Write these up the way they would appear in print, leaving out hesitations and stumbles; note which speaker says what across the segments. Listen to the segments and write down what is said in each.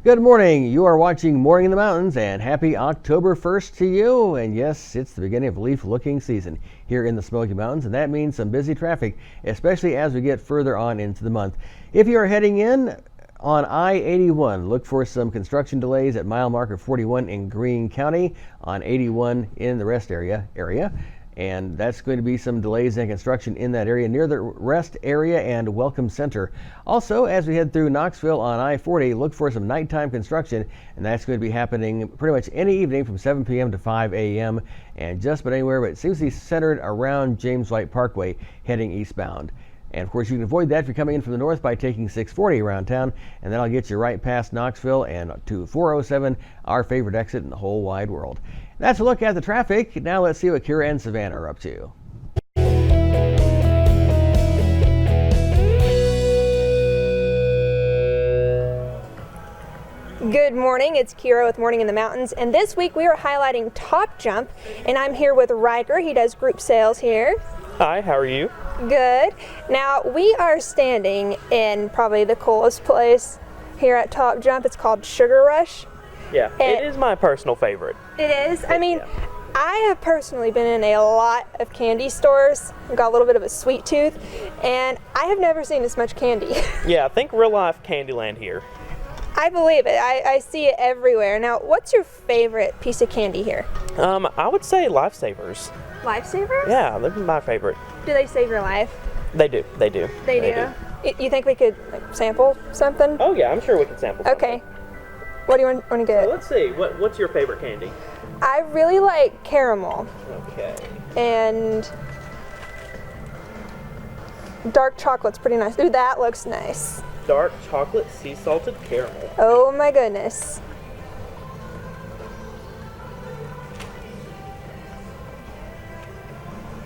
Speaker 1: Good morning. You are watching Morning in the Mountains, and happy October 1st to you. And yes, it's the beginning of leaf-looking season here in the Smoky Mountains, and that means some busy traffic, especially as we get further on into the month. If you are heading in on I-81, look for some construction delays at mile marker 41 in Greene County, on 81 in the rest area. And that's going to be some delays in construction in that area near the rest area and Welcome Center. Also, as we head through Knoxville on I-40, look for some nighttime construction, and that's going to be happening pretty much any evening from 7 p.m. to 5 a.m. and just about anywhere, but it seems to be centered around James White Parkway heading eastbound. And of course, you can avoid that if you're coming in from the north by taking 640 around town, and that'll get you right past Knoxville and to 407, our favorite exit in the whole wide world. That's a look at the traffic. Now let's see what Kira and Savannah are up to.
Speaker 2: Good morning, it's Kira with Morning in the Mountains, and this week we are highlighting Top Jump, and I'm here with Riker. He does group sales here.
Speaker 3: Hi, how are you?
Speaker 2: Good. Now we are standing in probably the coolest place here at Top Jump. It's called Sugar Rush.
Speaker 3: Yeah, it is my personal favorite.
Speaker 2: It is? I mean, I have personally been in a lot of candy stores. I've got a little bit of a sweet tooth, and I have never seen this much candy.
Speaker 3: Yeah, think real life Candyland here.
Speaker 2: I believe it. I see it everywhere. Now, what's your favorite piece of candy here?
Speaker 3: I would say Lifesavers.
Speaker 2: Lifesavers?
Speaker 3: Yeah, they're my favorite.
Speaker 2: Do they save your life?
Speaker 3: They do.
Speaker 2: They do? You think we could sample something?
Speaker 3: Oh yeah, I'm sure we can sample something.
Speaker 2: Okay. What do you want to get?
Speaker 3: So let's see, what's your favorite candy?
Speaker 2: I really like caramel.
Speaker 3: Okay.
Speaker 2: And dark chocolate's pretty nice. Ooh, that looks nice.
Speaker 3: Dark chocolate sea salted caramel.
Speaker 2: Oh my goodness.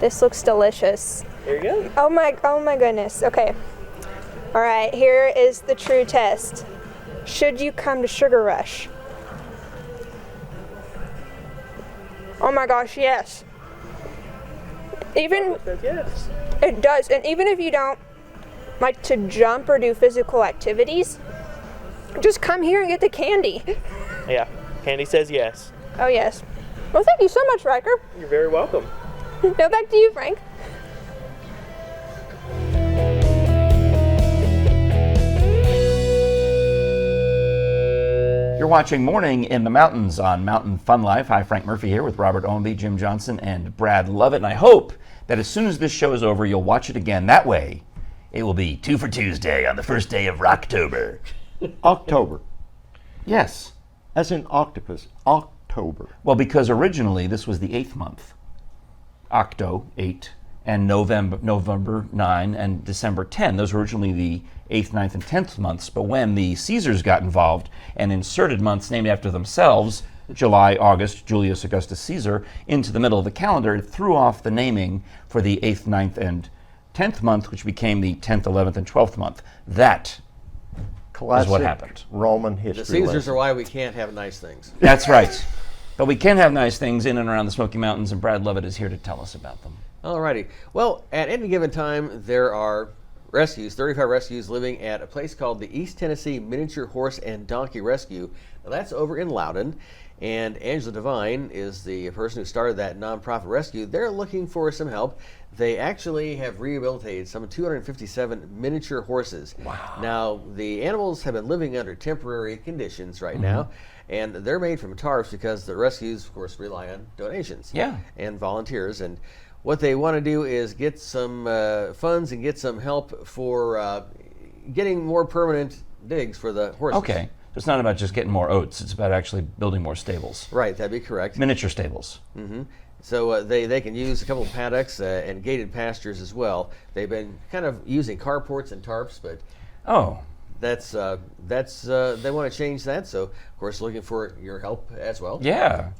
Speaker 2: This looks delicious.
Speaker 3: There you go.
Speaker 2: Oh my goodness. Okay. All right, here is the true test. Should you come to Sugar Rush? Oh my gosh, yes.
Speaker 3: It says yes.
Speaker 2: It does, and even if you don't like to jump or do physical activities, just come here and get the candy.
Speaker 3: Yeah, Candy says yes.
Speaker 2: Oh yes. Well, thank you so much, Riker.
Speaker 3: You're very welcome.
Speaker 2: Now back to you, Frank.
Speaker 4: You're watching Morning in the Mountains on Mountain Fun Life. Hi, Frank Murphy here with Robert Owenby, Jim Johnson, and Brad Lovett. And I hope that as soon as this show is over, you'll watch it again. That way, it will be 2 for Tuesday on the first day of Rocktober.
Speaker 5: October.
Speaker 4: Yes.
Speaker 5: As in octopus. October.
Speaker 4: Well, because originally this was the 8th month. Octo, 8, and November 9, and December 10. Those were originally the 8th, 9th, and 10th months, but when the Caesars got involved and inserted months named after themselves, July, August, Julius Augustus Caesar, into the middle of the calendar, it threw off the naming for the 8th, 9th, and 10th month, which became the 10th, 11th, and 12th month. That is what happened.
Speaker 5: Roman history.
Speaker 1: The Caesars are why we can't have nice things.
Speaker 4: That's right. But we can have nice things in and around the Smoky Mountains, and Brad Lovett is here to tell us about them.
Speaker 1: Alrighty. Well, at any given time, there are 35 rescues living at a place called the East Tennessee Miniature Horse and Donkey Rescue. Now, that's over in Loudon, and Angela Devine is the person who started that nonprofit rescue. They're looking for some help. They actually have rehabilitated some 257 miniature horses. Wow. Now, the animals have been living under temporary conditions right now, and they're made from tarps because the rescues, of course, rely on donations and volunteers. And what they want to do is get some funds and get some help for getting more permanent digs for the horses.
Speaker 4: Okay. So it's not about just getting more oats. It's about actually building more stables.
Speaker 1: Right, that'd be correct.
Speaker 4: Miniature stables.
Speaker 1: Mm-hmm. So they can use a couple of paddocks and gated pastures as well. They've been kind of using carports and tarps, but that's they want to change that. So of course, looking for your help as well.
Speaker 4: Yeah.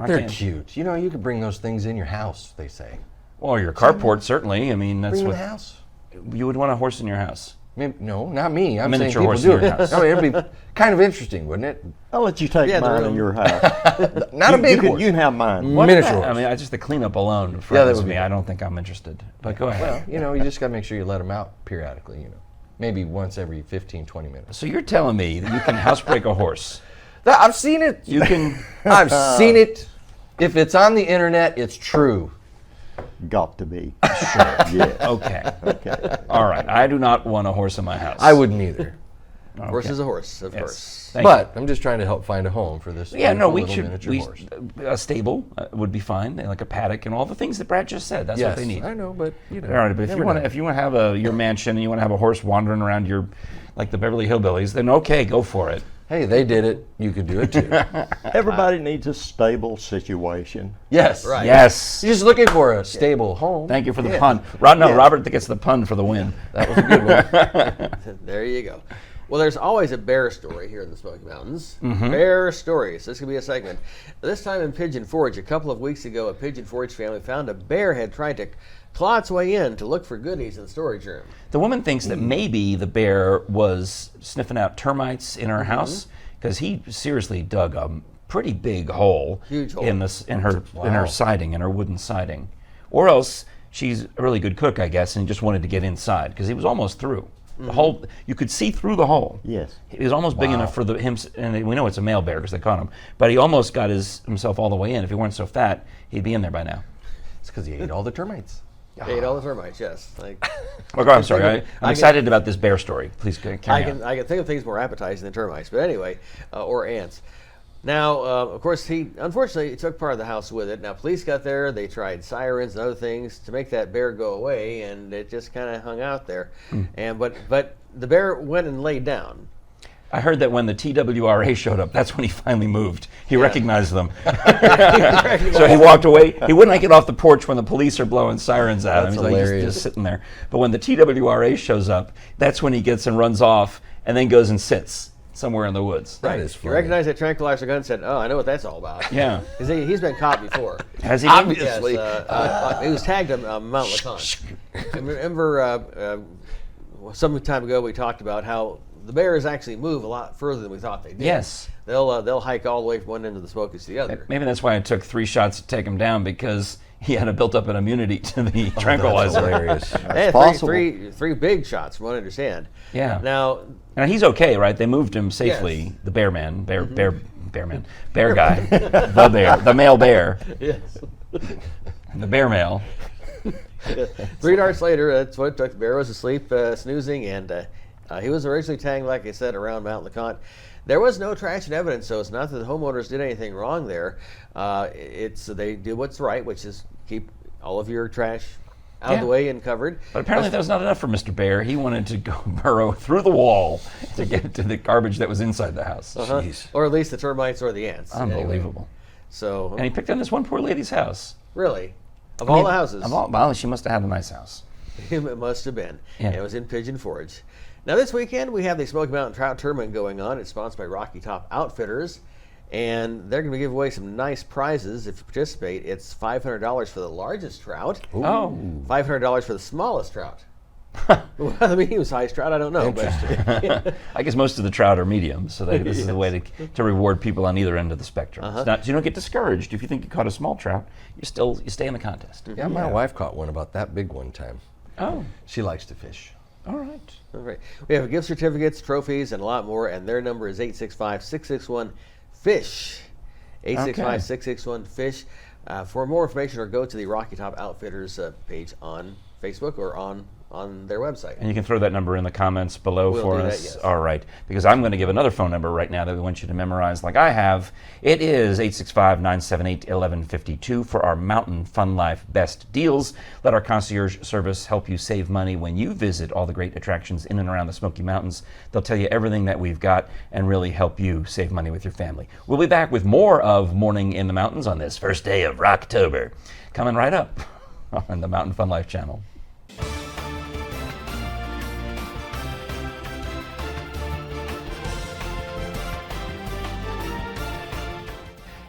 Speaker 6: They're cute. You know, you could bring those things in your house, they say.
Speaker 4: Well, your carport, certainly. I mean, that's
Speaker 6: Bring them
Speaker 4: what
Speaker 6: in the house.
Speaker 4: you would want a horse in your house.
Speaker 6: Maybe, no, not me. I'm
Speaker 4: Miniature
Speaker 6: saying
Speaker 4: horse
Speaker 6: people
Speaker 4: in
Speaker 6: do
Speaker 4: your
Speaker 6: it.
Speaker 4: house.
Speaker 6: I mean, it'd be kind of interesting, wouldn't it?
Speaker 5: I'll let you take mine in your house.
Speaker 6: Not a big horse.
Speaker 5: You can have mine.
Speaker 6: Miniature horse.
Speaker 4: I mean, just the cleanup alone frightens me. I don't think I'm interested. But go ahead.
Speaker 6: Well, you know, you just got to make sure you let them out periodically, you know. maybe once every 15, 20 minutes.
Speaker 4: So you're telling me that you can housebreak a horse?
Speaker 6: I've seen it.
Speaker 4: You can.
Speaker 6: I've seen it. If it's on the internet, it's true.
Speaker 5: Got to be. Sure. Yeah.
Speaker 4: Okay.
Speaker 5: Okay.
Speaker 4: All right. I do not want a horse in my house.
Speaker 6: I wouldn't either.
Speaker 1: Horse is a horse, of
Speaker 4: Yes.
Speaker 1: course.
Speaker 4: Thank
Speaker 6: But I'm just trying to help find a home for this.
Speaker 4: Yeah, no,
Speaker 6: beautiful
Speaker 4: we
Speaker 6: little
Speaker 4: should.
Speaker 6: miniature horse.
Speaker 4: A stable would be fine, like a paddock and all the things that Brad just said. That's
Speaker 6: Yes,
Speaker 4: what they need.
Speaker 6: I know, but you know.
Speaker 4: All right, but if
Speaker 6: never
Speaker 4: you want
Speaker 6: know.
Speaker 4: to, have your mansion and you want to have a horse wandering around your, like the Beverly Hillbillies, then okay, go for it.
Speaker 6: Hey, they did it. You could do it too.
Speaker 5: Everybody needs a stable situation.
Speaker 6: Yes.
Speaker 1: Right.
Speaker 4: Yes.
Speaker 6: You're just looking for a stable home.
Speaker 4: Thank you for the pun. Robert gets the pun for the win.
Speaker 6: That was a good one.
Speaker 1: There you go. Well, there's always a bear story here in the Smoky Mountains.
Speaker 4: Mm-hmm.
Speaker 1: Bear stories. This could be a segment. This time in Pigeon Forge, a couple of weeks ago, a Pigeon Forge family found a bear had tried to claw its way in to look for goodies in the storage room.
Speaker 4: The woman thinks that maybe the bear was sniffing out termites in her house because he seriously dug a pretty big hole,
Speaker 1: Huge hole.
Speaker 4: in her siding, in her wooden siding, or else she's a really good cook, I guess, and he just wanted to get inside because he was almost through. The hole, you could see through the hole.
Speaker 5: Yes.
Speaker 4: It was almost big enough for him, and we know it's a male bear because they caught him. But he almost got himself all the way in. If he weren't so fat, he'd be in there by now.
Speaker 6: It's because he ate all the termites.
Speaker 1: Ate all the termites, yes.
Speaker 4: Oh, I'm sorry. I'm excited about this bear story. Please carry on.
Speaker 1: I can think of things more appetizing than termites, but anyway, or ants. Now, of course, he unfortunately took part of the house with it. Now, police got there. They tried sirens and other things to make that bear go away, and it just kind of hung out there. And but the bear went and laid down.
Speaker 4: I heard that when the TWRA showed up, that's when he finally moved. He recognized them. So he walked away. He wouldn't get off the porch when the police are blowing sirens at him.
Speaker 6: That's
Speaker 4: He's like,
Speaker 6: hilarious.
Speaker 4: he's just sitting there. But when the TWRA shows up, that's when he gets and runs off and then goes and sits somewhere in the woods.
Speaker 6: That is
Speaker 1: He
Speaker 6: funny.
Speaker 1: recognized that tranquilizer gun and said, "Oh, I know what that's all about."
Speaker 4: Yeah.
Speaker 1: Because he's been caught before.
Speaker 4: Has he been?
Speaker 6: Obviously.
Speaker 1: Yes, he was tagged on Mount LeConte. I remember some time ago we talked about how the bears actually move a lot further than we thought they did.
Speaker 4: Yes.
Speaker 1: They'll hike all the way from one end of the Smokies to the other.
Speaker 4: Maybe that's why it took 3 shots to take him down, because he had built up an immunity to the tranquilizer.
Speaker 6: That's hilarious.
Speaker 1: They had
Speaker 5: possible.
Speaker 1: three big shots, from what I understand.
Speaker 4: Yeah.
Speaker 1: Now,
Speaker 4: Now he's okay, right? They moved him safely.
Speaker 1: Yes.
Speaker 4: The bear guy, the male bear,
Speaker 1: yes.
Speaker 4: the bear male.
Speaker 1: 3 darts later, that's what it took. The bear was asleep, snoozing, and he was originally tagged, like I said, around Mount LeConte. There was no trash and evidence, so it's not that the homeowners did anything wrong there. They did what's right, which is keep all of your trash out of the way and covered.
Speaker 4: But apparently that was not enough for Mr. Bear. He wanted to go burrow through the wall to get to the garbage that was inside the house.
Speaker 6: Jeez.
Speaker 1: Or at least the termites or the ants. anyway.
Speaker 4: Unbelievable.
Speaker 1: So,
Speaker 4: And he picked on this one poor lady's house.
Speaker 1: really, of all the houses,
Speaker 4: Well, she must have had a nice house.
Speaker 1: it must have been.
Speaker 4: Yeah.
Speaker 1: And it was in Pigeon Forge. Now, this weekend, we have the Smoky Mountain Trout Tournament going on. It's sponsored by Rocky Top Outfitters. And they're going to give away some nice prizes if you participate. It's $500 for the largest trout,
Speaker 4: Oh.
Speaker 1: $500 for the smallest trout. Well, the medium-sized trout, I don't know. But
Speaker 4: I guess most of the trout are medium, so this is a way to reward people on either end of the spectrum. It's not, so you don't get discouraged if you think you caught a small trout. You stay in the contest.
Speaker 6: Yeah, my wife caught one about that big one time.
Speaker 4: Oh,
Speaker 6: She likes to fish.
Speaker 4: all right.
Speaker 1: All right. We have gift certificates, trophies, and a lot more. And their number is 865-661-FISH. 865-661-FISH. For more information, or go to the Rocky Top Outfitters page on Facebook or on their website.
Speaker 4: And you can throw that number in the comments below
Speaker 1: We'll
Speaker 4: for
Speaker 1: do that,
Speaker 4: us.
Speaker 1: yes.
Speaker 4: All right. Because I'm going to give another phone number right now that we want you to memorize like I have. It is 865-978-1152 for our Mountain Fun Life Best Deals. Let our concierge service help you save money when you visit all the great attractions in and around the Smoky Mountains. They'll tell you everything that we've got and really help you save money with your family. We'll be back with more of Morning in the Mountains on this first day of Rocktober. Coming right up on the Mountain Fun Life channel.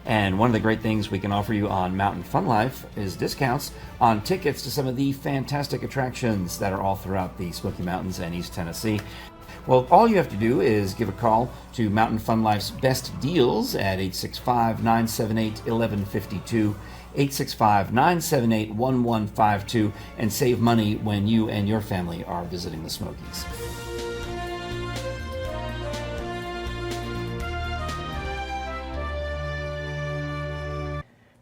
Speaker 4: And one of the great things we can offer you on Mountain Fun Life is discounts on tickets to some of the fantastic attractions that are all throughout the Smoky Mountains and East Tennessee. Well, all you have to do is give a call to Mountain Fun Life's Best Deals at 865-978-1152, 865-978-1152, and save money when you and your family are visiting the Smokies.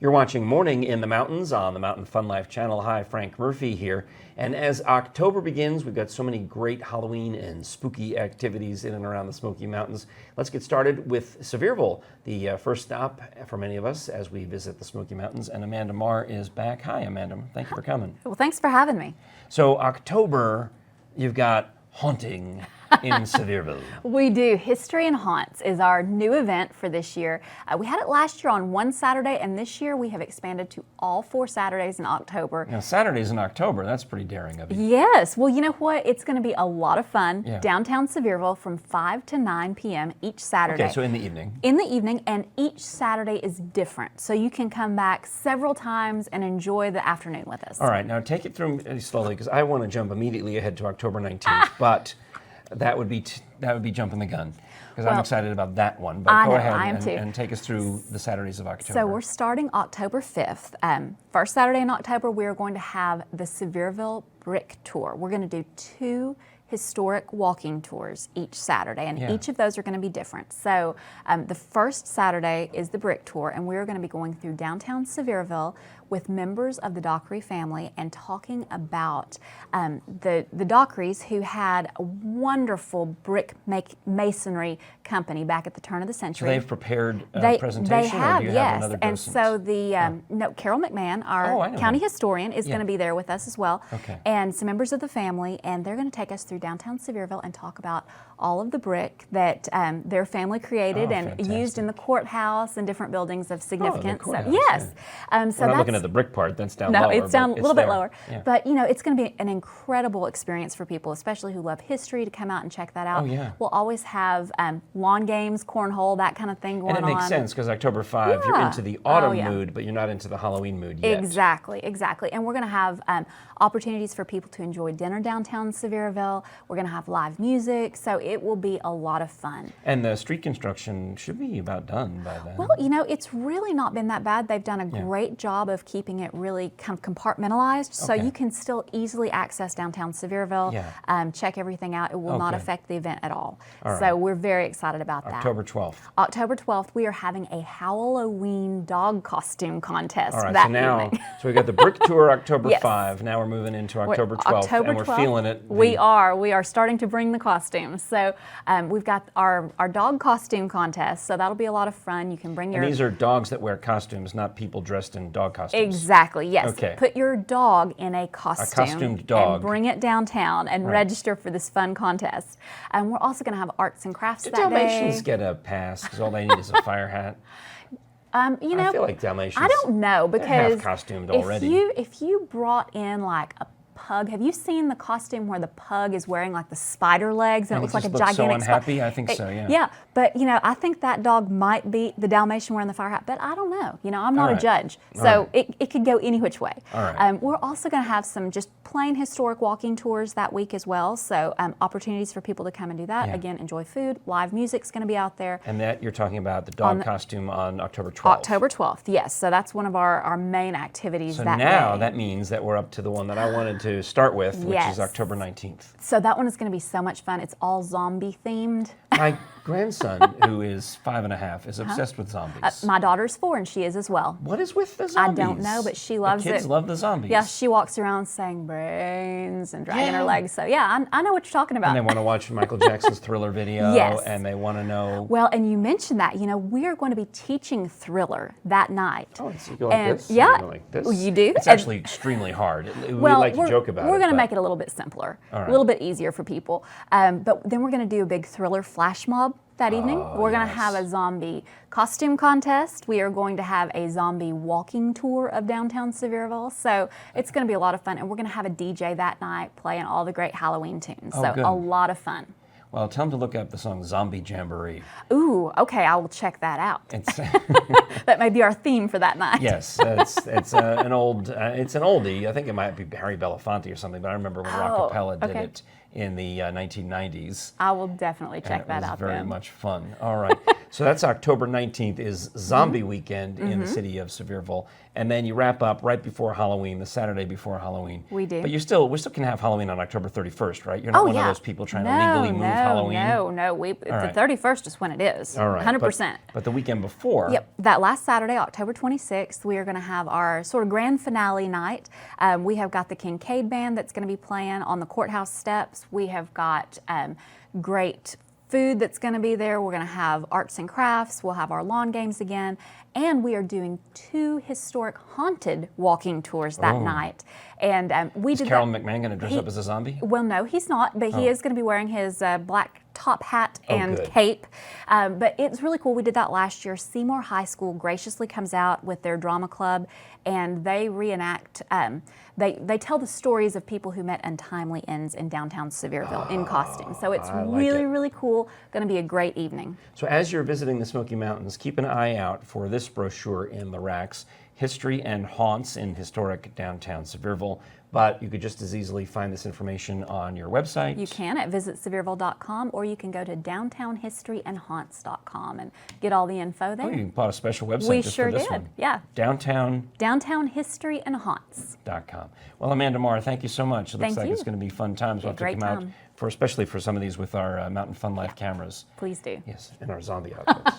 Speaker 4: You're watching Morning in the Mountains on the Mountain Fun Life channel. Hi, Frank Murphy here. And as October begins, we've got so many great Halloween and spooky activities in and around the Smoky Mountains. Let's get started with Sevierville, the first stop for many of us as we visit the Smoky Mountains. And Amanda Marr is back. Hi, Amanda. Thank you for coming.
Speaker 7: Well, thanks for having me.
Speaker 4: So October, you've got haunting in Sevierville.
Speaker 7: We do. History and Haunts is our new event for this year. We had it last year on one Saturday, and this year we have expanded to all 4 Saturdays in October.
Speaker 4: Now, Saturdays in October, that's pretty daring of you.
Speaker 7: Yes. Well, you know what? It's going to be a lot of fun.
Speaker 4: Yeah.
Speaker 7: Downtown Sevierville from 5 to 9 p.m. each Saturday.
Speaker 4: Okay, so in the evening.
Speaker 7: In the evening, and each Saturday is different. So you can come back several times and enjoy the afternoon with us.
Speaker 4: All right, now take it through slowly because I want to jump immediately ahead to October 19th, but that would be jumping the gun because I'm
Speaker 7: Well,
Speaker 4: excited about that one. But
Speaker 7: I
Speaker 4: go
Speaker 7: know,
Speaker 4: ahead
Speaker 7: I am too.
Speaker 4: and take us through the Saturdays of October.
Speaker 7: So we're starting October 5th. First Saturday in October, we are going to have the Sevierville Brick Tour. We're going to do 2 historic walking tours each Saturday, and
Speaker 4: Yeah.
Speaker 7: each of those are going to be different. So the first Saturday is the Brick Tour, and we're going to be going through downtown Sevierville with members of the Dockery family and talking about the Dockerys, who had a wonderful brick masonry company back at the turn of the
Speaker 4: So
Speaker 7: century.
Speaker 4: they've prepared a
Speaker 7: They
Speaker 4: presentation,
Speaker 7: have,
Speaker 4: or do you
Speaker 7: yes.
Speaker 4: have another
Speaker 7: And
Speaker 4: docent?
Speaker 7: so the Carol McMahon,
Speaker 4: Oh, I
Speaker 7: our
Speaker 4: know
Speaker 7: county
Speaker 4: her.
Speaker 7: historian, is
Speaker 4: Yeah.
Speaker 7: going to be there with us as well.
Speaker 4: Okay.
Speaker 7: And some members of the family, and they're going to take us through downtown Sevierville and talk about all of the brick that their family created
Speaker 4: Oh,
Speaker 7: and used in the courthouse and different buildings of significance.
Speaker 4: courthouse,
Speaker 7: yes. So
Speaker 4: We're not
Speaker 7: that's
Speaker 4: looking at the brick part, that's down
Speaker 7: no,
Speaker 4: lower.
Speaker 7: it's down a
Speaker 4: but
Speaker 7: little bit
Speaker 4: there.
Speaker 7: lower.
Speaker 4: Yeah.
Speaker 7: But you know, it's going to be an incredible experience for people, especially who love history, to come out and check that out.
Speaker 4: Oh, yeah.
Speaker 7: We'll always have lawn games, cornhole, that kind of thing going
Speaker 4: And
Speaker 7: on.
Speaker 4: it makes sense because October 5, you're
Speaker 7: Yeah.
Speaker 4: into the autumn
Speaker 7: Oh, yeah.
Speaker 4: mood, but you're not into the Halloween mood yet.
Speaker 7: Exactly. And we're going to have opportunities for people to enjoy dinner downtown Sevierville. We're going to have live music, so it will be a lot of fun.
Speaker 4: And the street construction should be about done by then.
Speaker 7: Well, you know, it's really not been that bad. They've done a great job of keeping it really kind of compartmentalized, so
Speaker 4: Okay.
Speaker 7: you can still easily access downtown Sevierville,
Speaker 4: Yeah.
Speaker 7: check everything out. It will not
Speaker 4: Okay.
Speaker 7: affect the event at all.
Speaker 4: All
Speaker 7: So
Speaker 4: right.
Speaker 7: we're very excited about that.
Speaker 4: October 12th.
Speaker 7: October 12th, we are having a Halloween dog costume contest
Speaker 4: All right,
Speaker 7: that
Speaker 4: so now,
Speaker 7: evening.
Speaker 4: so we got the brick tour October
Speaker 7: Yes.
Speaker 4: 5. Now we're moving into
Speaker 7: We're-
Speaker 4: October 12th,
Speaker 7: October
Speaker 4: and we're
Speaker 7: 12th,
Speaker 4: feeling it.
Speaker 7: We are starting to bring the costumes. So we've got our dog costume contest. So that'll be a lot of fun. You can bring your
Speaker 4: And these are dogs that wear costumes, not people dressed in dog costumes.
Speaker 7: exactly, yes.
Speaker 4: Okay.
Speaker 7: Put your dog in a costume,
Speaker 4: costumed dog.
Speaker 7: and bring it downtown and
Speaker 4: Right.
Speaker 7: register for this fun contest. And we're also going to have arts and crafts
Speaker 4: Do
Speaker 7: that
Speaker 4: Dalmatians
Speaker 7: day.
Speaker 4: get a pass because all they need is a fire hat?
Speaker 7: You know,
Speaker 4: I feel like Dalmatians.
Speaker 7: I don't know
Speaker 4: they're half
Speaker 7: because
Speaker 4: costumed
Speaker 7: if
Speaker 4: already.
Speaker 7: if you brought in like a pug, have you seen the costume where the pug is wearing like the spider legs and
Speaker 4: And
Speaker 7: it
Speaker 4: he
Speaker 7: looks like a
Speaker 4: just looks so
Speaker 7: gigantic
Speaker 4: unhappy? I think so, yeah.
Speaker 7: Yeah, but you know, I think that dog might be the Dalmatian wearing the fire hat, but I don't know. You know, I'm not
Speaker 4: All
Speaker 7: a
Speaker 4: right.
Speaker 7: judge,
Speaker 4: All
Speaker 7: so
Speaker 4: right.
Speaker 7: it could go any which way.
Speaker 4: All right.
Speaker 7: We're also going to have some just plain historic walking tours that week as well. So opportunities for people to come and do that.
Speaker 4: Yeah.
Speaker 7: Again, enjoy food. Live music's going to be out there.
Speaker 4: And that you're talking about the dog costume on October 12th.
Speaker 7: October 12th, yes. So that's one of our main activities
Speaker 4: So
Speaker 7: that
Speaker 4: now
Speaker 7: day.
Speaker 4: that means that we're up to the one that I wanted to start with, which
Speaker 7: Yes.
Speaker 4: is October 19th.
Speaker 7: So that one is going to be so much fun. It's all zombie themed.
Speaker 4: My grandson, who is 5.5, is obsessed with zombies.
Speaker 7: My daughter's 4 and she is as well.
Speaker 4: What is with the
Speaker 7: I
Speaker 4: zombies?
Speaker 7: don't know, but she loves
Speaker 4: the kids
Speaker 7: it.
Speaker 4: love the zombies.
Speaker 7: Yeah, she walks around saying brains and dragging
Speaker 4: Yeah.
Speaker 7: her legs. So yeah, I know what you're talking about.
Speaker 4: And they want to watch Michael Jackson's Thriller video.
Speaker 7: Yes.
Speaker 4: And they want to know.
Speaker 7: Well, and you mentioned that, you know, we are going to be teaching Thriller that night.
Speaker 4: Oh, so you go like
Speaker 7: and
Speaker 4: this?
Speaker 7: yeah,
Speaker 4: You go like this?
Speaker 7: you do.
Speaker 4: It's
Speaker 7: And-
Speaker 4: actually extremely hard. We
Speaker 7: Well,
Speaker 4: like to joke about it.
Speaker 7: we're going to
Speaker 4: but-
Speaker 7: make it a little bit simpler,
Speaker 4: All right.
Speaker 7: a little bit easier for people. But then we're going to do a big Thriller flash mob that evening. We're going to
Speaker 4: yes.
Speaker 7: have a zombie costume contest. We are going to have a zombie walking tour of downtown Sevierville. So it's going to be a lot of fun. And we're going to have a DJ that night playing all the great Halloween tunes.
Speaker 4: Oh,
Speaker 7: So
Speaker 4: good.
Speaker 7: a lot of fun.
Speaker 4: Well, tell them to look up the song Zombie Jamboree.
Speaker 7: Ooh, okay, I will check that out.
Speaker 4: It's
Speaker 7: That may be our theme for that night.
Speaker 4: yes, it's an oldie. I think it might be Harry Belafonte or something, but I remember when
Speaker 7: Oh,
Speaker 4: Rockapella did
Speaker 7: okay.
Speaker 4: it in the 1990s.
Speaker 7: I will definitely
Speaker 4: and
Speaker 7: check
Speaker 4: it
Speaker 7: that
Speaker 4: was
Speaker 7: out
Speaker 4: very
Speaker 7: then.
Speaker 4: much fun. All right. So that's October 19th is Zombie Weekend in the city of Sevierville. And then you wrap up right before Halloween, the Saturday before Halloween.
Speaker 7: We do.
Speaker 4: But we still can have Halloween on October 31st, right? You're not one of those people trying to legally move Halloween?
Speaker 7: No. The
Speaker 4: right.
Speaker 7: 31st is when it is.
Speaker 4: All right.
Speaker 7: 100%.
Speaker 4: But the weekend before.
Speaker 7: Yep, that last Saturday, October 26th, we are going to have our sort of grand finale night. We have got the Kincaid Band that's going to be playing on the courthouse steps. We have got great food that's going to be there. We're going to have arts and crafts. We'll have our lawn games again. And we are doing 2 historic haunted walking tours that night. And we did
Speaker 4: Carol McMahon going to dress up as a zombie?
Speaker 7: Well, no, he's not, but he is going to be wearing his black top hat and
Speaker 4: good.
Speaker 7: cape. But it's really cool. We did that last year. Seymour High School graciously comes out with their drama club, and they reenact, they tell the stories of people who met untimely ends in downtown Sevierville in costume. So it's really cool. Going to be a great evening.
Speaker 4: So as you're visiting the Smoky Mountains, keep an eye out for this brochure in the racks, History and Haunts in Historic Downtown Sevierville. But you could just as easily find this information on your website.
Speaker 7: You can at visitsevierville.com, or you can go to downtownhistoryandhaunts.com and get all the info there.
Speaker 4: Oh, you bought a special website
Speaker 7: We
Speaker 4: just
Speaker 7: sure
Speaker 4: for this
Speaker 7: did,
Speaker 4: one.
Speaker 7: yeah.
Speaker 4: Downtownhistoryandhaunts.com. Well, Amanda Marr, thank you so much. It looks
Speaker 7: Thank
Speaker 4: like
Speaker 7: you.
Speaker 4: it's going to be fun times. We'll have to
Speaker 7: Great
Speaker 4: come out,
Speaker 7: time.
Speaker 4: especially for some of these with our Mountain Fun Life cameras.
Speaker 7: Please do.
Speaker 4: Yes, and our zombie outfits.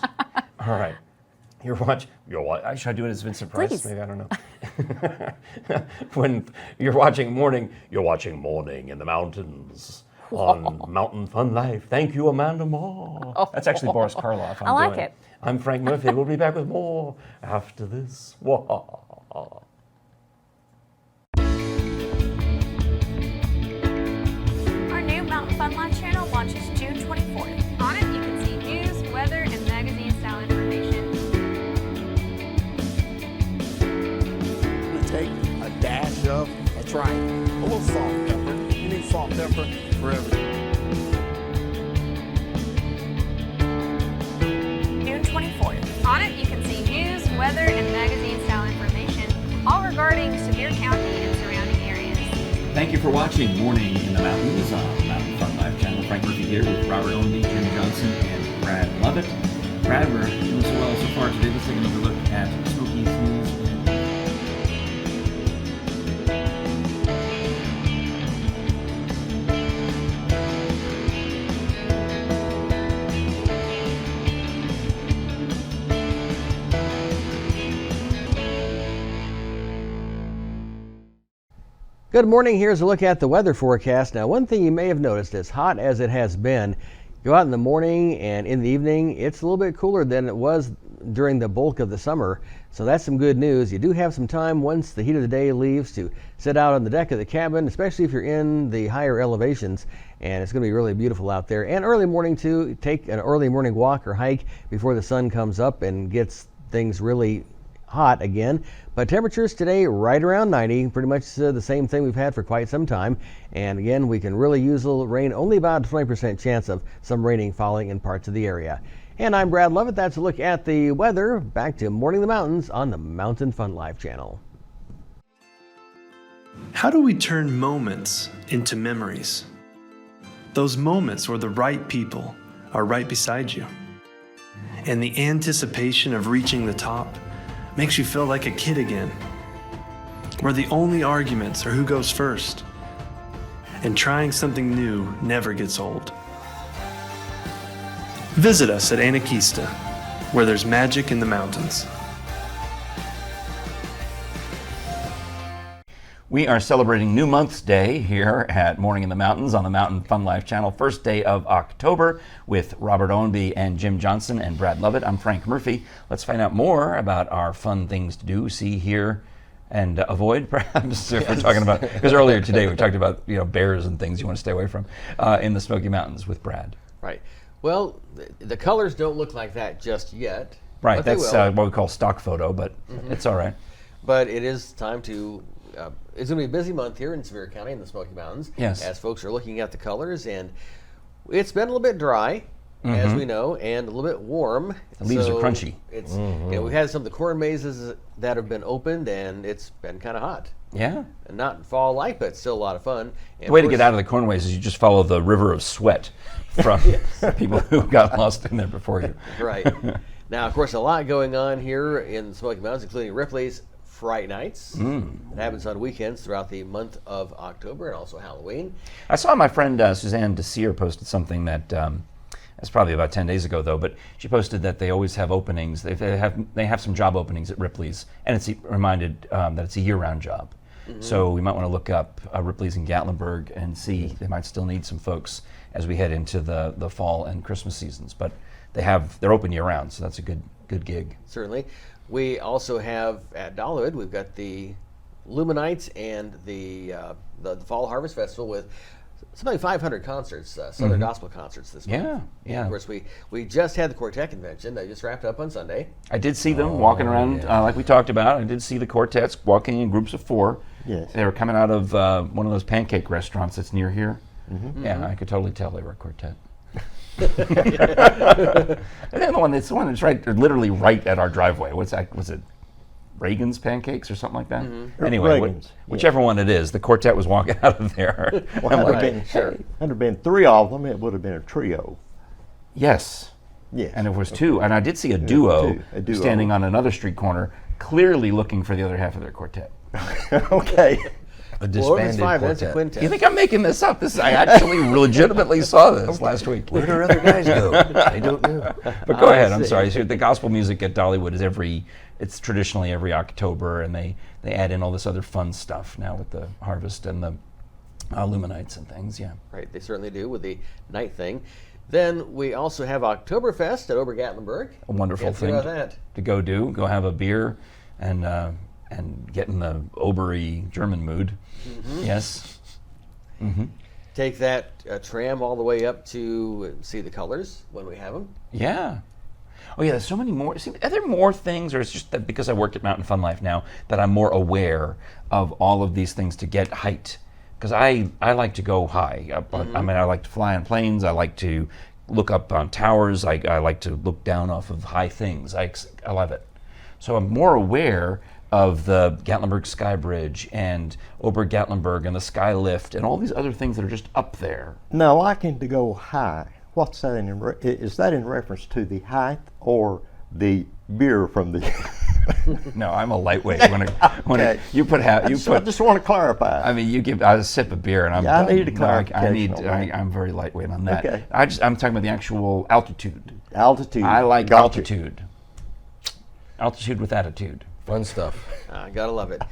Speaker 4: All right. Should I do it as Vincent Price?
Speaker 7: Please.
Speaker 4: Maybe, I don't know. When you're watching Morning in the Mountains on Mountain Fun Life. Thank you, Amanda Marr. That's actually Boris Karloff.
Speaker 7: I like it.
Speaker 4: I'm Frank Murphy. We'll be back with more after this.
Speaker 8: Our new Mountain Fun Life channel launches June 24th. On it, you can see news, weather, and magazine-style information.
Speaker 9: We take a dash of a triangle, a little salt and pepper. You need salt and pepper for everything.
Speaker 8: June 24th. On it, you can see news, weather, and magazine-style information, all regarding Sevier County and surrounding areas.
Speaker 4: Thank you for watching Morning in the Mountains on Mountain Fun Life channel. Frank Murphy here with Robert Ownby, Jim Johnson, and Brad Lovett. Brad, we're doing so well so far today. Let's take another look at Smoky's news.
Speaker 1: Good morning. Here's a look at the weather forecast. Now, one thing you may have noticed, as hot as it has been, go out in the morning and in the evening, it's a little bit cooler than it was during the bulk of the summer. So that's some good news. You do have some time once the heat of the day leaves to sit out on the deck of the cabin, especially if you're in the higher elevations. And it's going to be really beautiful out there. And early morning too. Take an early morning walk or hike before the sun comes up and gets things really hot again. But temperatures today right around 90, pretty much the same thing we've had for quite some time. And again, we can really use a little rain, only about a 20% chance of some raining falling in parts of the area. And I'm Brad Lovett. That's a look at the weather. Back to Morning in the Mountains on the Mountain Fun Life channel.
Speaker 10: How do we turn moments into memories? Those moments where the right people are right beside you. And the anticipation of reaching the top makes you feel like a kid again. Where the only arguments are who goes first. And trying something new never gets old. Visit us at Anakeesta, where there's magic in the mountains.
Speaker 4: We are celebrating New Month's Day here at Morning in the Mountains on the Mountain Fun Life channel. First day of October with Robert Ownby and Jim Johnson and Brad Lovett. I'm Frank Murphy. Let's find out more about our fun things to do, see, hear, and avoid, perhaps, if we're talking about, because earlier today we talked about bears and things you want to stay away from in the Smoky Mountains with Brad.
Speaker 1: Right. Well, the colors don't look like that just yet.
Speaker 4: Right,
Speaker 1: but
Speaker 4: that's what we call stock photo, but it's all right.
Speaker 1: But it is time to, it's going to be a busy month here in Sevier County in the Smoky Mountains.
Speaker 4: Yes.
Speaker 1: As folks are looking at the colors, and it's been a little bit dry. as we know, and a little bit warm.
Speaker 4: The leaves are
Speaker 1: So
Speaker 4: crunchy.
Speaker 1: It's we've had some of the corn mazes that have been opened, and it's been kind of hot.
Speaker 4: Yeah.
Speaker 1: And not fall-like, but still a lot of fun. And
Speaker 4: The way
Speaker 1: of
Speaker 4: to get
Speaker 1: course-
Speaker 4: out of the cornways is you just follow the river of sweat from people who got lost in there before you.
Speaker 1: Right. Now, of course, a lot going on here in the Smoky Mountains, including Ripley's Fright Nights. It happens on weekends throughout the month of October and also Halloween.
Speaker 4: I saw my friend Suzanne Desir posted something that that's probably about 10 days ago though, but she posted that they always have openings. They have some job openings at Ripley's, and it's reminded that it's a year-round job. So we might want to look up Ripley's in Gatlinburg and see. They might still need some folks as we head into the fall and Christmas seasons, but they're open year-round, so that's a good gig.
Speaker 1: Certainly. We also have at Dollywood, we've got the Luminites and the Fall Harvest Festival with something like 500 concerts, Southern Gospel concerts this month.
Speaker 4: Yeah, yeah.
Speaker 1: Of course, we just had the Quartet Convention. They just wrapped up on Sunday.
Speaker 4: I did see them walking around like we talked about. I did see the quartets walking in groups of 4.
Speaker 5: Yes.
Speaker 4: They were coming out of one of those pancake restaurants that's near here. Yeah, I could totally tell they were a quartet. And then it's the one that's literally right at our driveway. What's that? Was it Reagan's Pancakes or something like that? Anyway,
Speaker 5: Reagan's,
Speaker 4: whichever one it is, the quartet was walking out of there.
Speaker 5: Well,
Speaker 4: I'm
Speaker 5: had
Speaker 4: like,
Speaker 5: there been,
Speaker 4: hey.
Speaker 5: had there been 3 of them, it would have been a trio.
Speaker 4: Yes.
Speaker 5: Yes.
Speaker 4: And it was 2. And I did see a duo,
Speaker 5: a duo.
Speaker 4: standing on another street corner, clearly looking for the other half of their quartet.
Speaker 5: Okay.
Speaker 6: A
Speaker 1: Well, if it's
Speaker 6: disbanded
Speaker 1: 5, that's a
Speaker 6: quartet.
Speaker 1: quintet.
Speaker 4: You think I'm making this up? I actually legitimately saw this last week.
Speaker 6: Where do our other guys go? I don't know.
Speaker 4: But go ahead. I'm
Speaker 1: see.
Speaker 4: sorry. So the gospel music at Dollywood is it's traditionally every October, and they add in all this other fun stuff now with the harvest and the Luminites and things. Yeah.
Speaker 1: Right, they certainly do with the night thing. Then we also have Oktoberfest at Ober-Gatlinburg.
Speaker 4: A wonderful
Speaker 1: Can't forget
Speaker 4: thing
Speaker 1: about that.
Speaker 4: to go have a beer and get in the Obery German mood. Yes.
Speaker 1: Take that tram all the way up to see the colors when we have them.
Speaker 4: Yeah. Oh yeah, there's so many more. See, are there more things, or it's just that because I work at Mountain Fun Life now that I'm more aware of all of these things to get height? Because I like to go high. I mean, I like to fly on planes. I like to look up on towers. I like to look down off of high things. I love it. So I'm more aware of the Gatlinburg Sky Bridge and Ober-Gatlinburg and the Sky Lift and all these other things that are just up there.
Speaker 5: Now, liking to go high, what's that is that in reference to the height or the beer from the...
Speaker 4: No, I'm a lightweight. When you put
Speaker 5: I just want to clarify.
Speaker 4: I mean, you give a sip of beer, and I'm.
Speaker 5: Yeah, I need a
Speaker 4: no,
Speaker 5: clarification on that.
Speaker 4: I'm very lightweight on that.
Speaker 5: Okay.
Speaker 4: I'm talking about the actual altitude.
Speaker 5: Altitude.
Speaker 4: I like
Speaker 5: Gotcha.
Speaker 4: altitude. Altitude with attitude.
Speaker 6: Fun stuff.
Speaker 1: Gotta love it.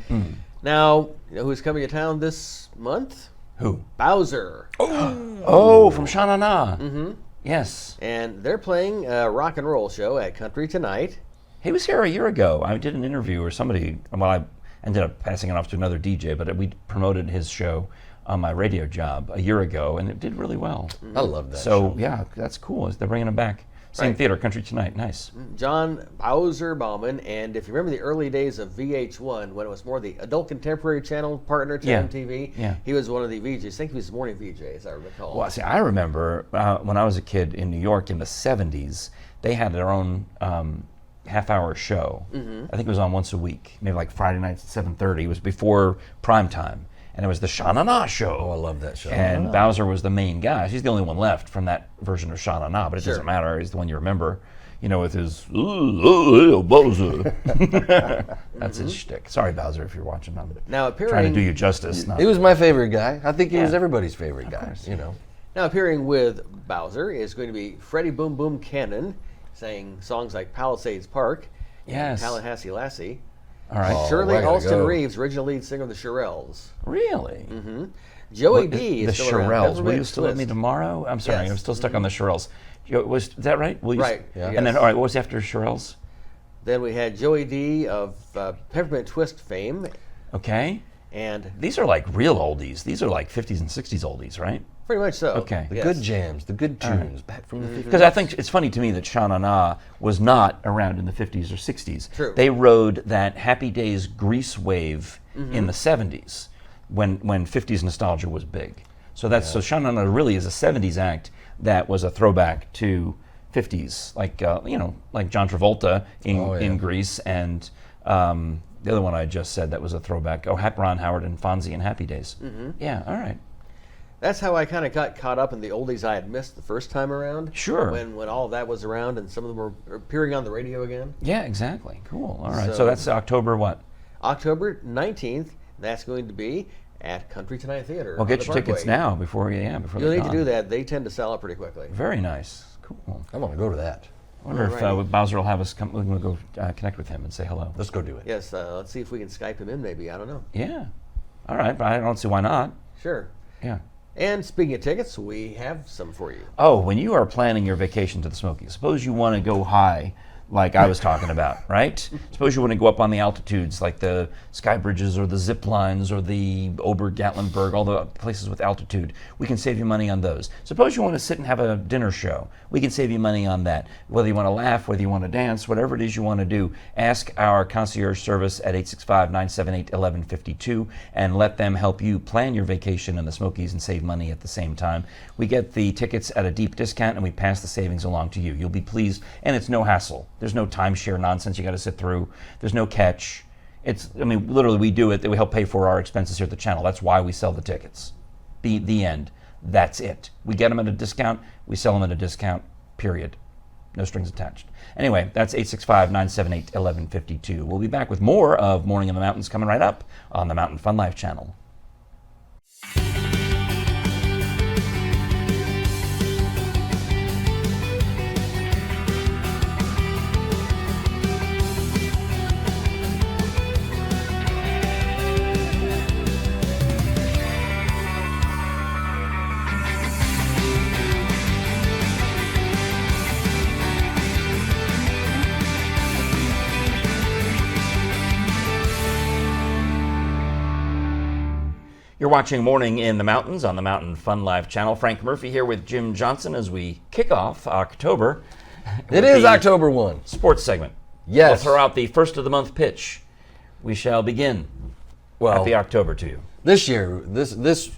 Speaker 1: Now, you know who's coming to town this month?
Speaker 4: Who?
Speaker 1: Bowser.
Speaker 4: Oh, from Sha Na Na. Yes.
Speaker 1: And they're playing a rock and roll show at Country Tonight.
Speaker 4: He was here a year ago. I did an interview, or somebody. Well, I ended up passing it off to another DJ, but we promoted his show on my radio job a year ago, and it did really well.
Speaker 6: I love that.
Speaker 4: So yeah, that's cool. They're bringing him back. Same
Speaker 1: Right.
Speaker 4: theater, Country Tonight. Nice.
Speaker 1: John Bowser Bauman, and if you remember the early days of VH1, when it was more the adult contemporary channel partner to
Speaker 4: Yeah.
Speaker 1: MTV,
Speaker 4: Yeah.
Speaker 1: he was one of the VJs. I think he was the morning VJ, as I recall.
Speaker 4: Well, see, I remember when I was a kid in New York in the 70s, they had their own half-hour show. I think it was on once a week, maybe like Friday nights at 7:30. It was before prime time, and it was the Sha Na Na show.
Speaker 6: Oh, I love that show.
Speaker 4: And Bowser was the main guy. He's the only one left from that version of Sha Na Na, but it
Speaker 1: Sure.
Speaker 4: doesn't matter. He's the one you remember, you know, with his Bowser. That's his shtick. Sorry, Bowser, if you're watching. I'm
Speaker 1: Now
Speaker 4: trying to
Speaker 1: appearing,
Speaker 4: do you justice. Not,
Speaker 6: He was my favorite guy. I think he was
Speaker 4: Yeah.
Speaker 6: everybody's favorite guy.
Speaker 4: course.
Speaker 6: You know.
Speaker 1: now appearing with Bowser is going to be Freddie Boom Boom Cannon, saying songs like Palisades Park, and
Speaker 4: Yes.
Speaker 1: Tallahassee Lassie.
Speaker 4: all right.
Speaker 6: Oh,
Speaker 1: Shirley
Speaker 6: I gotta
Speaker 1: Alston
Speaker 6: go.
Speaker 1: Reeves, original lead singer of the Shirelles.
Speaker 4: Really?
Speaker 1: Joey
Speaker 4: What
Speaker 1: D
Speaker 4: the
Speaker 1: is still around.
Speaker 4: Shirelles. Will
Speaker 1: Peppermint
Speaker 4: you still let me
Speaker 1: Twist.
Speaker 4: tomorrow? I'm sorry,
Speaker 1: Yes.
Speaker 4: I'm still stuck on the Shirelles. Is that right? Will you
Speaker 1: Right,
Speaker 6: yeah.
Speaker 4: And then,
Speaker 1: yes.
Speaker 4: all right, what was after Shirelles?
Speaker 1: Then we had Joey D of Peppermint Twist fame,
Speaker 4: Okay.
Speaker 1: and
Speaker 4: These are like real oldies. These are like 50s and 60s oldies, right?
Speaker 1: pretty much so.
Speaker 4: Okay.
Speaker 6: The
Speaker 1: Yes.
Speaker 6: good jams, the good tunes, back from the 50s.
Speaker 4: Because I think it's funny to me that Sha Na Na was not around in the 50s or 60s.
Speaker 1: True.
Speaker 4: They rode that Happy Days Grease wave in the 70s when 50s nostalgia was big. So so Sha Na Na really is a 70s act that was a throwback to 50s, like like John Travolta in Grease, and the other one I just said that was a throwback. Oh, Ron Howard and Fonzie in Happy Days. Mm-hmm. Yeah, all right.
Speaker 1: That's how I kind of got caught up in the oldies I had missed the first time around.
Speaker 4: Sure.
Speaker 1: When all of that was around and some of them were appearing on the radio again.
Speaker 4: Yeah, exactly. Cool. All right. So that's October what?
Speaker 1: October 19th. That's going to be at Country Tonight Theater.
Speaker 4: Well, get your tickets now before
Speaker 1: You'll
Speaker 4: they're
Speaker 1: need
Speaker 4: gone.
Speaker 1: to do that. They tend to sell out pretty quickly.
Speaker 4: Very nice. Cool.
Speaker 6: I want to go to that.
Speaker 4: I wonder if Bowser will have us come. We're going to go connect with him and say hello.
Speaker 6: Let's go do it.
Speaker 1: Yes. Let's see if we can Skype him in. Maybe, I don't know.
Speaker 4: Yeah. All right. But I don't see why not.
Speaker 1: Sure.
Speaker 4: Yeah.
Speaker 1: And speaking of tickets, we have some for you.
Speaker 4: Oh, when you are planning your vacation to the Smokies, suppose you want to go high, like I was talking about, right? Suppose you want to go up on the altitudes, like the sky bridges or the zip lines or the Ober-Gatlinburg, all the places with altitude. We can save you money on those. Suppose you want to sit and have a dinner show. We can save you money on that. Whether you want to laugh, whether you want to dance, whatever it is you want to do, ask our concierge service at 865-978-1152 and let them help you plan your vacation in the Smokies and save money at the same time. We get the tickets at a deep discount and we pass the savings along to you. You'll be pleased, and it's no hassle. There's no timeshare nonsense you got to sit through. There's no catch. Literally we do it. We help pay for our expenses here at the channel. That's why we sell the tickets. The end. That's it. We get them at a discount. We sell them at a discount, period. No strings attached. Anyway, that's 865-978-1152. We'll be back with more of Morning in the Mountains coming right up on the Mountain Fun Life channel. You're watching Morning in the Mountains on the Mountain Fun Life channel. Frank Murphy here with Jim Johnson as we kick off October.
Speaker 6: It is October 1.
Speaker 4: Sports segment.
Speaker 6: Yes.
Speaker 4: We'll throw out the first of the month pitch. We shall begin. Happy October to you.
Speaker 6: This year, this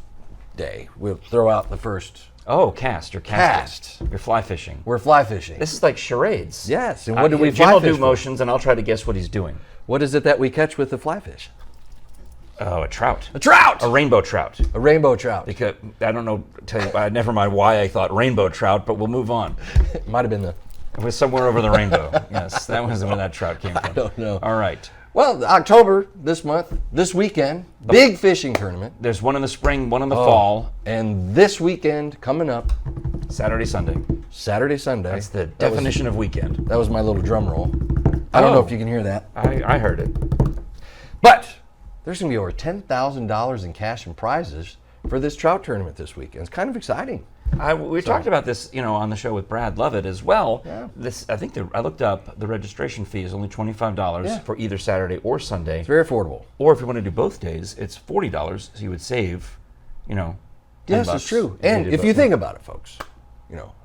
Speaker 6: day, we'll throw out the first.
Speaker 4: Oh, cast. You're casting. You're fly fishing.
Speaker 6: We're fly fishing.
Speaker 4: This is like charades.
Speaker 6: Yes. And what do we
Speaker 4: Jim
Speaker 6: fly
Speaker 4: will
Speaker 6: fish
Speaker 4: do
Speaker 6: for?
Speaker 4: motions and I'll try to guess what he's doing.
Speaker 6: What is it that we catch with the fly fish?
Speaker 4: Oh, a trout.
Speaker 6: A trout!
Speaker 4: A rainbow trout.
Speaker 6: A rainbow trout.
Speaker 4: Because I don't know, never mind why I thought rainbow trout, but we'll move on.
Speaker 6: It might have been
Speaker 4: It was somewhere over the rainbow. Yes, that was where that trout came from.
Speaker 6: I don't know.
Speaker 4: All right.
Speaker 6: Well, October, this month, this weekend, big fishing tournament.
Speaker 4: There's one in the spring, one in the fall.
Speaker 6: And this weekend, coming up.
Speaker 4: Saturday, Sunday.
Speaker 6: Saturday, Sunday.
Speaker 4: That's the definition of weekend.
Speaker 6: That was my little drum roll. I don't know if you can hear that.
Speaker 4: I heard it.
Speaker 6: But there's going to be over $10,000 in cash and prizes for this trout tournament this weekend. It's kind of exciting.
Speaker 4: We talked about this, on the show with Brad Lovett as well.
Speaker 6: Yeah.
Speaker 4: I looked up, the registration fee is only $25 for either Saturday or Sunday.
Speaker 6: It's very affordable.
Speaker 4: Or if you want to do both days, it's $40, so you would save, $10
Speaker 6: Yes, it's true. And if you think about it, folks,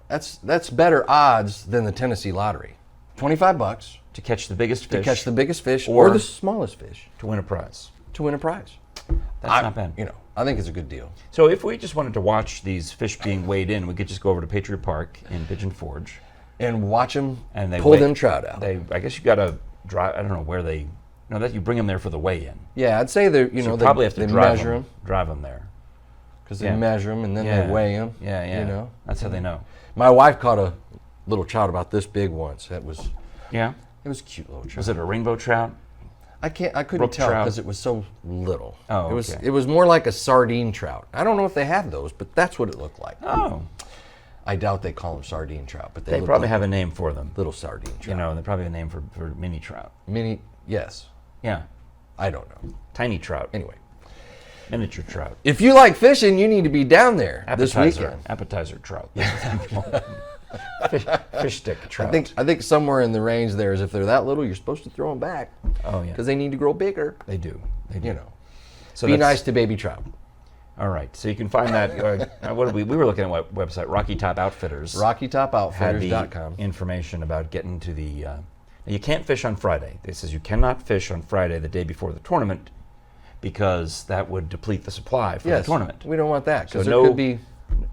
Speaker 6: that's better odds than the Tennessee lottery. $25
Speaker 4: to catch the biggest fish.
Speaker 6: To catch the biggest fish or the smallest fish.
Speaker 4: To win a prize.
Speaker 6: To win a prize.
Speaker 4: That's not bad.
Speaker 6: I think it's a good deal.
Speaker 4: So if we just wanted to watch these fish being weighed in, we could just go over to Patriot Park in Pigeon Forge.
Speaker 6: And watch them
Speaker 4: and
Speaker 6: pull them trout out.
Speaker 4: I guess you got to drive, I don't know where they, that you bring them there for the weigh-in.
Speaker 6: Yeah, I'd say they
Speaker 4: probably have to drive them there.
Speaker 6: Because they measure them and then they weigh them.
Speaker 4: Yeah. That's how they know.
Speaker 6: My wife caught a little trout about this big once. It was a cute little trout.
Speaker 4: Was it a rainbow trout?
Speaker 6: I couldn't tell because it was so little.
Speaker 4: Oh,
Speaker 6: it was more like a sardine trout. I don't know if they have those, but that's what it looked like.
Speaker 4: Oh.
Speaker 6: I doubt they call them sardine trout, but
Speaker 4: they probably have a name for them.
Speaker 6: Little sardine trout.
Speaker 4: They probably have a name for mini trout.
Speaker 6: Yes.
Speaker 4: Yeah.
Speaker 6: I don't know.
Speaker 4: Tiny trout.
Speaker 6: Anyway.
Speaker 4: Miniature trout.
Speaker 6: If you like fishing, you need to be down there this weekend.
Speaker 4: Appetizer trout. Fish stick trout.
Speaker 6: I think somewhere in the range there is if they're that little, you're supposed to throw them back.
Speaker 4: Oh, yeah.
Speaker 6: Because they need to grow bigger.
Speaker 4: They do.
Speaker 6: So be nice to baby trout.
Speaker 4: All right. So you can find that. We were looking at what website? Rocky Top Outfitters.
Speaker 6: RockyTopOutfitters.com.
Speaker 4: Had the information about getting to the. You can't fish on Friday. It says you cannot fish on Friday, the day before the tournament, because that would deplete the supply for the tournament.
Speaker 6: We don't want that.
Speaker 4: So
Speaker 6: there could be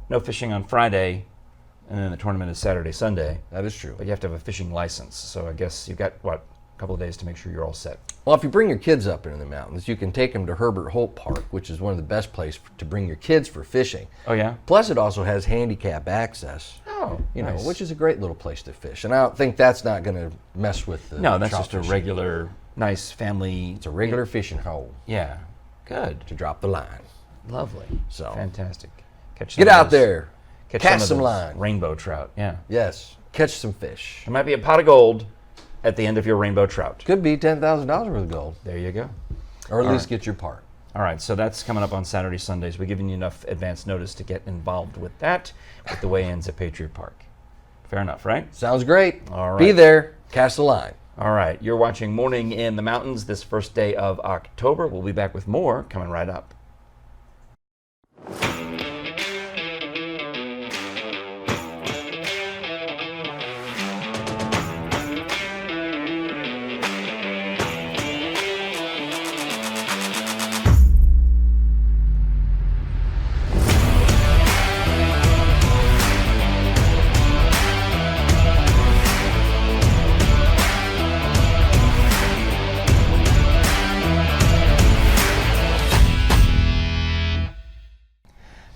Speaker 4: no fishing on Friday and then the tournament is Saturday, Sunday.
Speaker 6: That is true.
Speaker 4: But you have to have a fishing license. So I guess you've got, what, a couple of days to make sure you're all set.
Speaker 6: Well, if you bring your kids up into the mountains, you can take them to Herbert Holt Park, which is one of the best places to bring your kids for fishing.
Speaker 4: Oh, yeah?
Speaker 6: Plus, it also has handicap access.
Speaker 4: Oh,
Speaker 6: You know,
Speaker 4: nice.
Speaker 6: which is a great little place to fish. And I don't think that's not going to mess with the
Speaker 4: No, that's
Speaker 6: trout
Speaker 4: just a
Speaker 6: fishing.
Speaker 4: regular, nice family.
Speaker 6: It's a regular fishing hole
Speaker 4: Yeah. Good.
Speaker 6: to drop the line.
Speaker 4: Lovely.
Speaker 6: So.
Speaker 4: Fantastic. Catch
Speaker 6: Get
Speaker 4: some of
Speaker 6: out
Speaker 4: those-
Speaker 6: there.
Speaker 4: Catch
Speaker 6: Cast
Speaker 4: some
Speaker 6: some
Speaker 4: of those
Speaker 6: line.
Speaker 4: rainbow trout. Yeah.
Speaker 6: Yes. Catch some fish.
Speaker 4: There might be a pot of gold at the end of your rainbow trout.
Speaker 6: Could be $10,000 worth of gold.
Speaker 4: There you go.
Speaker 6: Or at
Speaker 4: All
Speaker 6: least
Speaker 4: right.
Speaker 6: get your part.
Speaker 4: All right, so that's coming up on Saturday, Sundays. We're giving you enough advance notice to get involved with that, with the weigh-ins at Patriot Park. Fair enough, right?
Speaker 6: Sounds great.
Speaker 4: All right.
Speaker 6: Be there. Cast the line.
Speaker 4: All right, you're watching Morning in the Mountains this first day of October. We'll be back with more coming right up.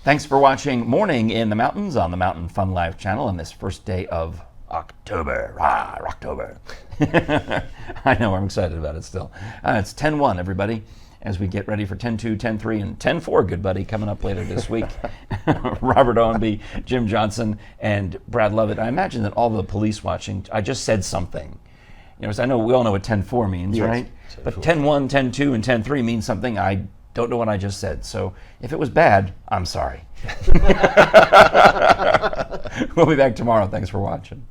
Speaker 4: Thanks for watching Morning in the Mountains on the Mountain Fun Live channel on this first day of October. October. I know, I'm excited about it still. It's 10-1, everybody, as we get ready for 10-2, 10-3, and 10-4, good buddy, coming up later this week. Robert Owenby, Jim Johnson, and Brad Lovett. I imagine that all the police watching, I just said something. You know, so I know we all know what 10-4 means,
Speaker 5: Yes.
Speaker 4: right? But 10-1, 10-2, and 10-3 means something I don't know what I just said. So if it was bad, I'm sorry. We'll be back tomorrow. Thanks for watching.